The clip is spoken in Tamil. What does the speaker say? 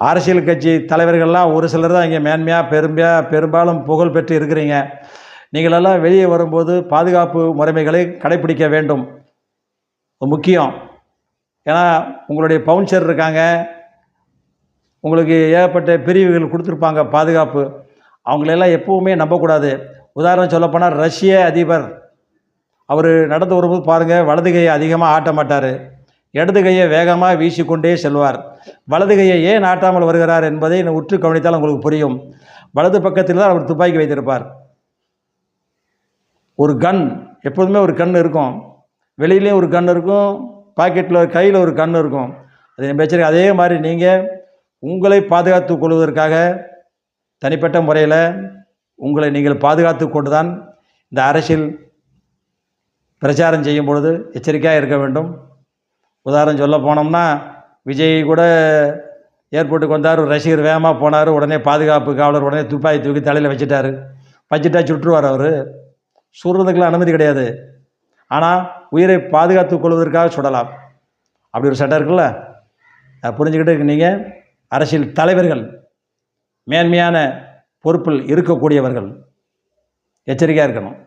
அரசியல் கட்சி தலைவர்கள்லாம் ஒரு சிலர் தான் இங்கே மேன்மையாக பெரும்பாலும் புகழ் பெற்று இருக்கிறீங்க. நீங்களெல்லாம் வெளியே வரும்போது பாதுகாப்பு முறைமைகளை கடைப்பிடிக்க வேண்டும், முக்கியம். ஏன்னா உங்களுடைய பவுன்சர் இருக்காங்க, உங்களுக்கு ஏகப்பட்ட பிரிவுகள் கொடுத்துருப்பாங்க பாதுகாப்பு. அவங்களெல்லாம் எப்போவுமே நம்பக்கூடாது. உதாரணம் சொல்லப்போனால் ரஷ்ய அதிபர் அவர் நடந்து வரும்போது பாருங்கள், வலது கையை அதிகமாக ஆட்ட மாட்டார், இடது கையை வேகமாக வீசிக்கொண்டே செல்வார். வலது கையை ஏன் ஆட்டாமல் வருகிறார் என்பதை உற்று கவனித்தால் உங்களுக்கு புரியும். வலது பக்கத்தில் தான் அவர் துப்பாக்கி வைத்திருப்பார். ஒரு கன், எப்போதுமே ஒரு கன் இருக்கும், வெளியிலையும் ஒரு கன் இருக்கும், பாக்கெட்டில் கையில் ஒரு கன் இருக்கும். அது பிரச்சனை. அதே மாதிரி நீங்கள் உங்களை பாதுகாத்து கொள்வதற்காக தனிப்பட்ட முறையில் உங்களை நீங்கள் பாதுகாத்து கொண்டு தான் இந்த அரசியல் பிரச்சாரம் செய்யும் பொழுது எச்சரிக்கையாக இருக்க வேண்டும். உதாரணம் சொல்ல போனோம்னா, விஜய் கூட ஏர்போர்ட்டுக்கு வந்தார், ஒரு ரசிகர் வேகமாக போனார், உடனே பாதுகாப்பு காவலர் உடனே துப்பாக்கி தூக்கி தலையில் வச்சுட்டார். வச்சுட்டா சுட்டுருவார் அவர். சுடுறதுக்கெல்லாம் அனுமதி கிடையாது. ஆனால் உயிரை பாதுகாத்து கொள்வதற்காக சுடலாம். அப்படி ஒரு சட்டம் இருக்குல்ல, அதை புரிஞ்சுக்கிட்டு நீங்கள் அரசியல் தலைவர்கள், மேன்மையான பொறுப்பில் இருக்கக்கூடியவர்கள் எச்சரிக்கையாக இருக்கணும்.